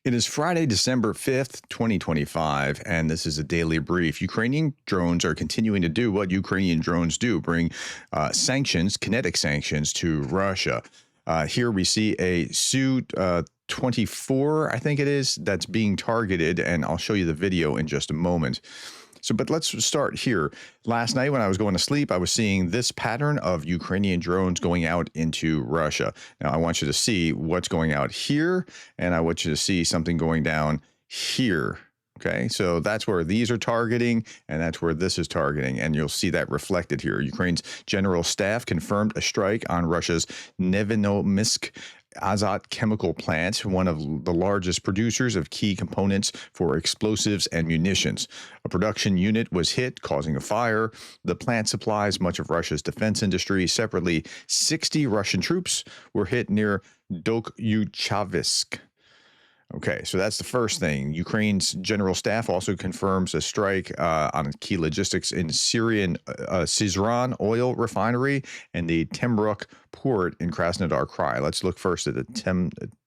It is Friday, December 5th, 2025, and this is a daily brief. Ukrainian drones are continuing to do what Ukrainian drones do, bring sanctions, kinetic sanctions, to Russia. Here we see a Su-24, I think it is, that's being targeted, and I'll show you the video in just a moment. But let's start here. Last night when I was going to sleep, I was seeing this pattern of Ukrainian drones going out into Russia. Now, I want you to see what's going out here, and I want you to see something going down here. Okay, so that's where these are targeting, and that's where this is targeting, and you'll see that reflected here. Ukraine's general staff confirmed a strike on Russia's Nevinomysk Azot chemical plant, one of the largest producers of key components for explosives and munitions. A production unit was hit, causing a fire. The plant supplies much of Russia's defense industry. Separately, 60 Russian troops were hit near Dokyuchavisk. Okay, so that's the first thing. Ukraine's general staff also confirms a strike on key logistics in Syrian Syzran oil refinery and the Temruk port in Krasnodar Krai. Let's look first at the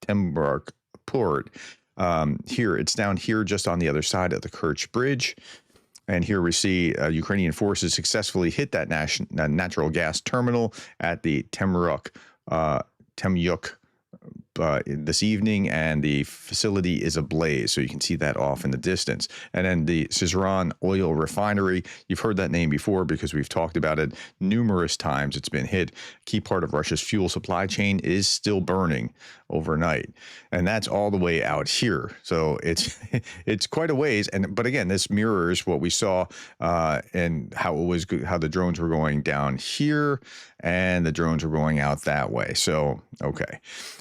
Temruk port. Here, it's down here just on the other side of the Kerch Bridge. And here we see Ukrainian forces successfully hit that natural gas terminal at the Temruk this evening, and the facility is ablaze, so you can see that off in the distance. And then the Syzran oil refinery, you've heard that name before because we've talked about it numerous times. It's been hit. A key part of Russia's fuel supply chain is still burning overnight, and that's all the way out here. So it's quite a ways. But again, this mirrors what we saw and how the drones were going down here, and the drones were going out that way. So okay,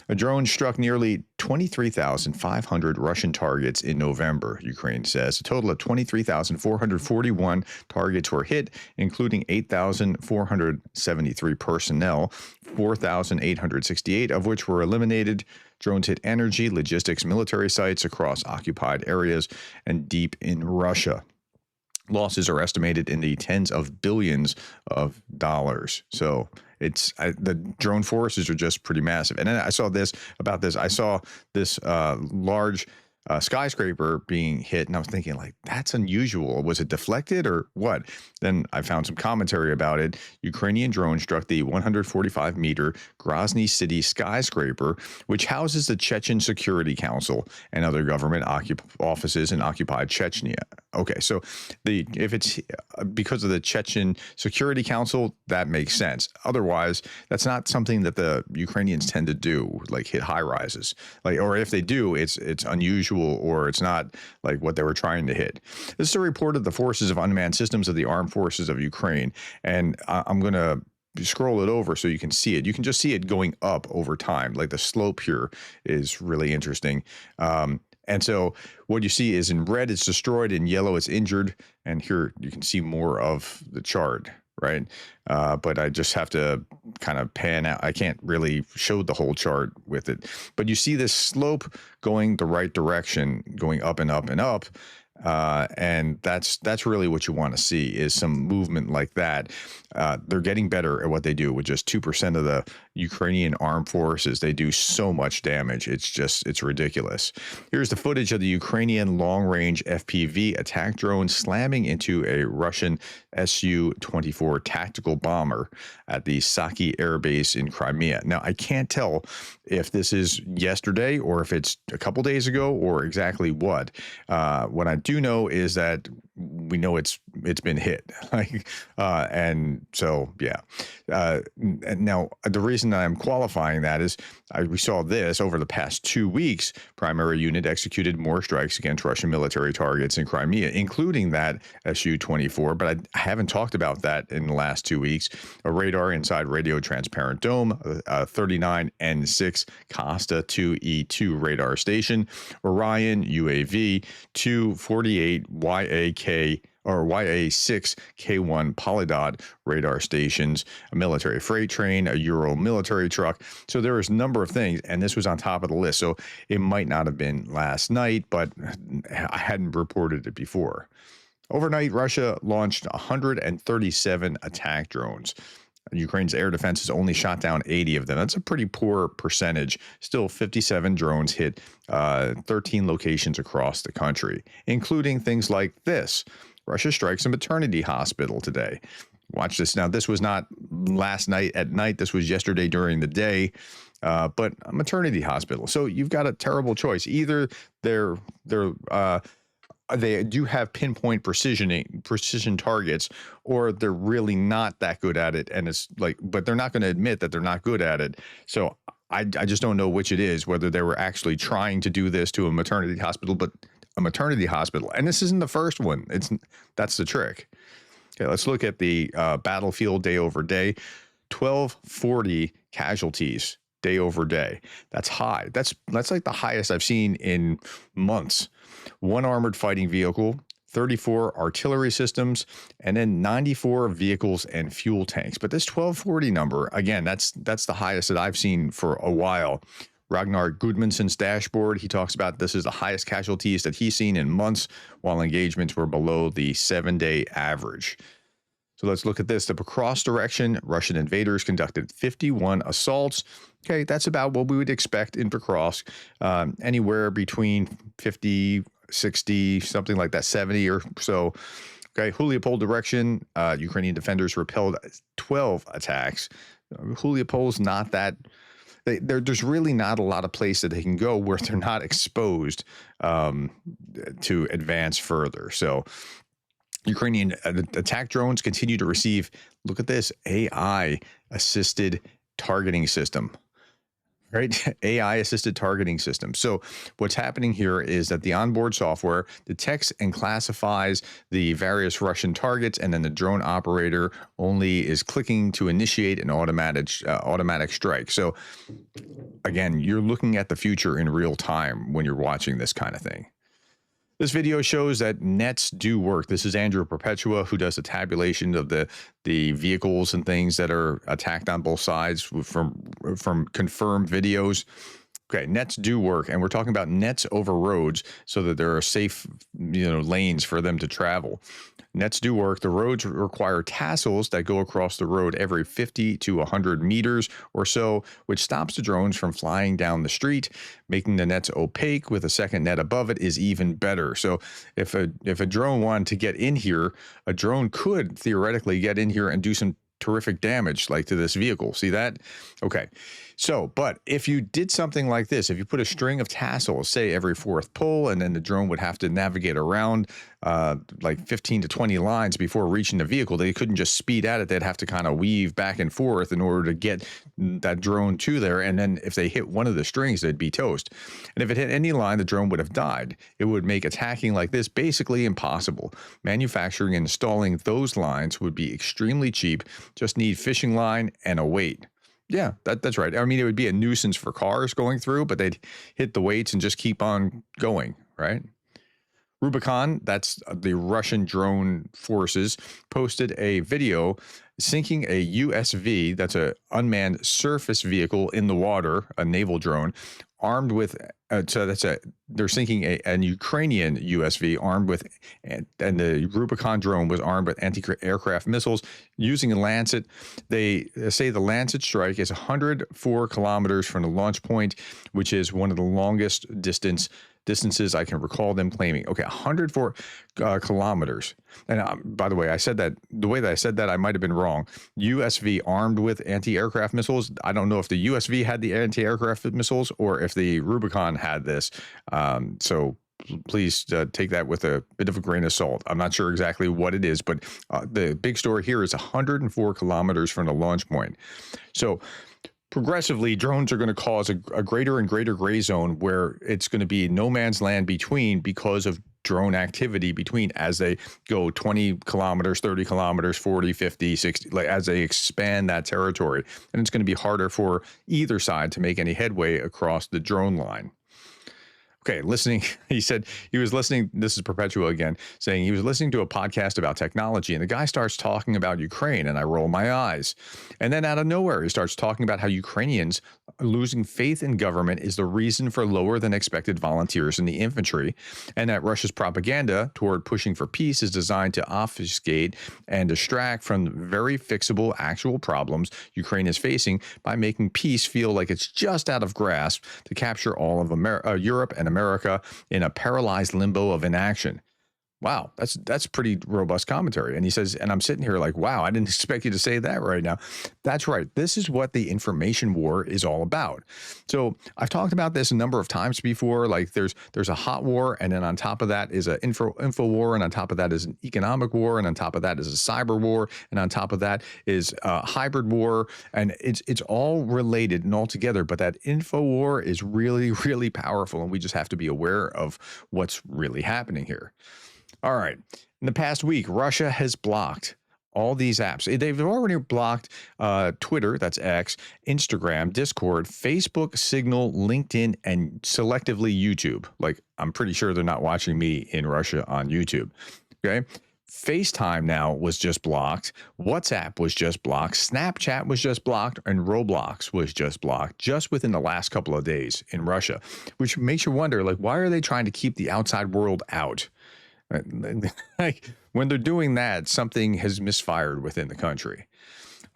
a drone struck nearly 23,500 Russian targets in November, Ukraine says. A total of 23,441 targets were hit, including 8,473 personnel, 4,868 of which were eliminated. Drones hit energy, logistics, military sites across occupied areas and deep in Russia. Losses are estimated in the tens of billions of dollars. So the drone forces are just pretty massive. And then I saw this large skyscraper being hit, and I was thinking, like, that's unusual. Was it deflected or what? Then I found some commentary about it. Ukrainian drone struck the 145-meter Grozny city skyscraper, which houses the Chechen Security Council and other government offices in occupied Chechnya. Okay, so if it's because of the Chechen Security Council, that makes sense. Otherwise, that's not something that the Ukrainians tend to do, like hit high rises. Or if they do, it's unusual, or it's not like what they were trying to hit. This is a report of the forces of unmanned systems of the armed forces of Ukraine, and I'm going to scroll it over so you can see it. You can just see it going up over time. Like the slope here is really interesting. And so what you see is in red, it's destroyed, in yellow, it's injured. And here you can see more of the chart, right? But I just have to kind of pan out. I can't really show the whole chart with it. But you see this slope going the right direction, going up and up and up. And that's really what you want to see, is some movement like that. They're getting better at what they do with just 2% of the Ukrainian armed forces. They do so much damage. It's ridiculous. Here's the footage of the Ukrainian long-range FPV attack drone slamming into a Russian Su-24 tactical bomber at the Saki Air Base in Crimea. Now, I can't tell if this is yesterday or if it's a couple days ago or exactly what. What I do know is that we know it's been hit, and so yeah. Now the reason that I'm qualifying that is we saw this over the past 2 weeks. Primary unit executed more strikes against Russian military targets in Crimea, including that Su-24. But I haven't talked about that in the last 2 weeks. A radar inside radio transparent dome, a 39N6 Costa 2E2 radar station, Orion UAV, 248 YAK or YA6 K1 Polydot radar stations, a military freight train, a Euro military truck. So there was a number of things, and this was on top of the list. So it might not have been last night, but I hadn't reported it before. Overnight, Russia launched 137 attack drones. Ukraine's air defense has only shot down 80 of them. That's a pretty poor percentage. Still, 57 drones hit 13 locations across the country, including things like this. Russia strikes a maternity hospital today. Watch this. Now, this was not last night at night. This was yesterday during the day, but a maternity hospital. So you've got a terrible choice. Either they do have pinpoint precision targets, or they're really not that good at it. And it's like, but they're not going to admit that they're not good at it. So I just don't know which it is, whether they were actually trying to do this to a maternity hospital, but a maternity hospital. And this isn't the first one. That's the trick. Okay, let's look at the battlefield day over day. 1,240 casualties day over day. That's high. That's like the highest I've seen in months. One armored fighting vehicle, 34 artillery systems, and then 94 vehicles and fuel tanks. But this 1,240 number, again, that's the highest that I've seen for a while. Ragnar Gudmundsson's dashboard, he talks about this is the highest casualties that he's seen in months, while engagements were below the 7-day average. So let's look at this. The cross direction, Russian invaders conducted 51 assaults. Okay, that's about what we would expect in Pokrovsk, anywhere between 50, 60, something like that, 70 or so. Okay, Huliopol direction, Ukrainian defenders repelled 12 attacks. Huliopol's not that. There's really not a lot of place that they can go where they're not exposed to advance further. So Ukrainian attack drones continue to receive, look at this, AI-assisted targeting system. Right? AI-assisted targeting system. So what's happening here is that the onboard software detects and classifies the various Russian targets, and then the drone operator only is clicking to initiate an automatic strike. So again, you're looking at the future in real time when you're watching this kind of thing. This video shows that nets do work. This is Andrew Perpetua, who does a tabulation of the vehicles and things that are attacked on both sides from confirmed videos. Okay, nets do work, and we're talking about nets over roads so that there are safe, lanes for them to travel. Nets do work. The roads require tassels that go across the road every 50 to 100 meters or so, which stops the drones from flying down the street. Making the nets opaque with a second net above it is even better. So if a drone wanted to get in here, a drone could theoretically get in here and do some terrific damage, like to this vehicle. See that? Okay. So, but if you did something like this, if you put a string of tassels, say every fourth pull, and then the drone would have to navigate around like 15 to 20 lines before reaching the vehicle, they couldn't just speed at it. They'd have to kind of weave back and forth in order to get that drone to there. And then if they hit one of the strings, they'd be toast. And if it hit any line, the drone would have died. It would make attacking like this basically impossible. Manufacturing and installing those lines would be extremely cheap. Just need fishing line and a weight. Yeah, that's right. I mean, it would be a nuisance for cars going through, but they'd hit the weights and just keep on going, right? Rubicon, that's the Russian drone forces, posted a video sinking a USV, that's an unmanned surface vehicle in the water, a naval drone, armed with, they're sinking a Ukrainian USV armed with, and the Rubicon drone was armed with anti-aircraft missiles using a Lancet. They say the Lancet strike is 104 kilometers from the launch point, which is one of the longest distances I can recall them claiming. Okay, 104 kilometers. And by the way, I said that, the way that I said that, I might have been wrong. USV armed with anti-aircraft missiles. I don't know if the USV had the anti-aircraft missiles or if the Rubicon had this. So please take that with a bit of a grain of salt. I'm not sure exactly what it is, but the big story here is 104 kilometers from the launch point. So progressively, drones are going to cause a greater and greater gray zone where it's going to be no man's land between, because of drone activity between, as they go 20 kilometers, 30 kilometers, 40, 50, 60, like as they expand that territory. And it's going to be harder for either side to make any headway across the drone line. Okay, listening, he said he was listening, this is Perpetua again, saying he was listening to a podcast about technology, and the guy starts talking about Ukraine, and I roll my eyes. And then out of nowhere, he starts talking about how Ukrainians losing faith in government is the reason for lower than expected volunteers in the infantry, and that Russia's propaganda toward pushing for peace is designed to obfuscate and distract from very fixable actual problems Ukraine is facing by making peace feel like it's just out of grasp to capture all of Europe and America in a paralyzed limbo of inaction. Wow, that's pretty robust commentary. And he says, and I'm sitting here like, wow, I didn't expect you to say that right now. That's right. This is what the information war is all about. So I've talked about this a number of times before. Like there's a hot war, and then on top of that is an info war, and on top of that is an economic war, and on top of that is a cyber war, and on top of that is a hybrid war, and it's all related and all together. But that info war is really, really powerful, and we just have to be aware of what's really happening here. All right. In the past week, Russia has blocked all these apps. They've already blocked Twitter, that's X, Instagram, Discord, Facebook, Signal, LinkedIn, and selectively YouTube. Like, I'm pretty sure they're not watching me in Russia on YouTube. Okay. FaceTime now was just blocked. WhatsApp was just blocked. Snapchat was just blocked. And Roblox was just blocked just within the last couple of days in Russia, which makes you wonder, like, why are they trying to keep the outside world out? Like when they're doing that, something has misfired within the country.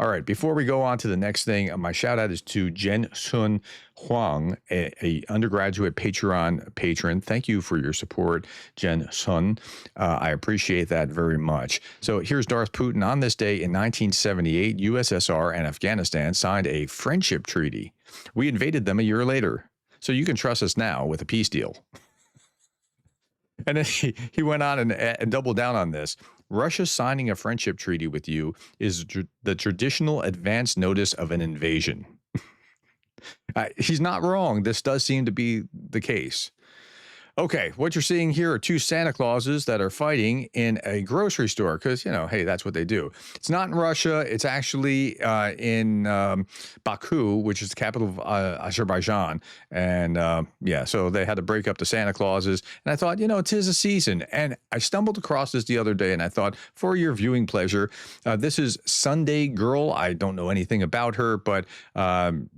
All right, before we go on to the next thing, my shout out is to Jen Sun Huang, a undergraduate Patreon patron. Thank you for your support, Jen Sun. I appreciate that very much. So here's Darth Putin. On this day in 1978, USSR and Afghanistan signed a friendship treaty. We invaded them a year later. So you can trust us now with a peace deal. And then he went on and doubled down on this. Russia signing a friendship treaty with you is the traditional advance notice of an invasion. He's not wrong. This does seem to be the case. Okay, what you're seeing here are two Santa Clauses that are fighting in a grocery store because, you know, hey, that's what they do. It's not in Russia. It's actually in Baku, which is the capital of Azerbaijan. And yeah, so they had to break up the Santa Clauses. And I thought, you know, 'tis a season. And I stumbled across this the other day and I thought, for your viewing pleasure, this is Sunday Girl. I don't know anything about her, but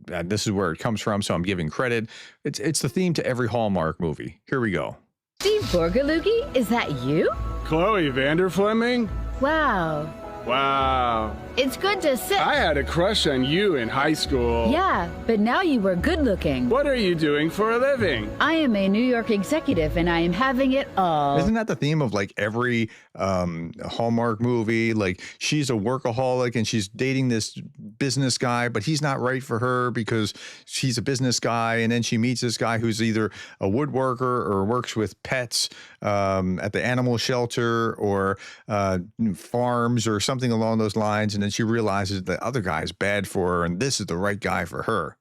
this is where it comes from. So I'm giving credit. It's the theme to every Hallmark movie. Here we go. Steve Borgalugi, is that you? Chloe Vander Fleming? Wow. Wow. It's good to see. I had a crush on you in high school. Yeah, but now you were good looking. What are you doing for a living? I am a New York executive and I am having it all. Isn't that the theme of like every Hallmark movie? Like she's a workaholic and she's dating this business guy, but he's not right for her because she's a business guy. And then she meets this guy who's either a woodworker or works with pets at the animal shelter or farms or something along those lines. And then she realizes the other guy is bad for her and this is the right guy for her.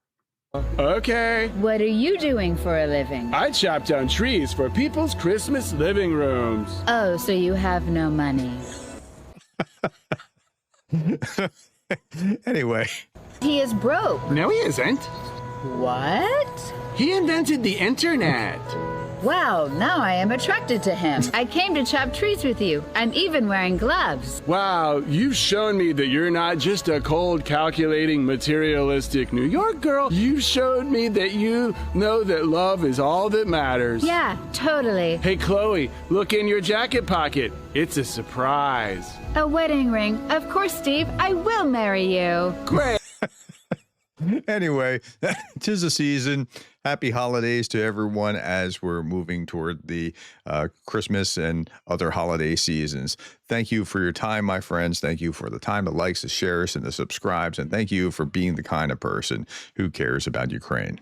Okay. What are you doing for a living? I chop down trees for people's Christmas living rooms. Oh, so you have no money. Anyway. He is broke. No, he isn't. What? He invented the internet. Wow, now I am attracted to him. I came to chop trees with you. I'm even wearing gloves. Wow, you've shown me that you're not just a cold, calculating, materialistic New York girl. You've showed me that you know that love is all that matters. Yeah, totally. Hey, Chloe, look in your jacket pocket. It's a surprise. A wedding ring. Of course, Steve, I will marry you. Great. Anyway, 'tis the season. Happy holidays to everyone as we're moving toward the Christmas and other holiday seasons. Thank you for your time, my friends. Thank you for the time, the likes, the shares, and the subscribes. And thank you for being the kind of person who cares about Ukraine.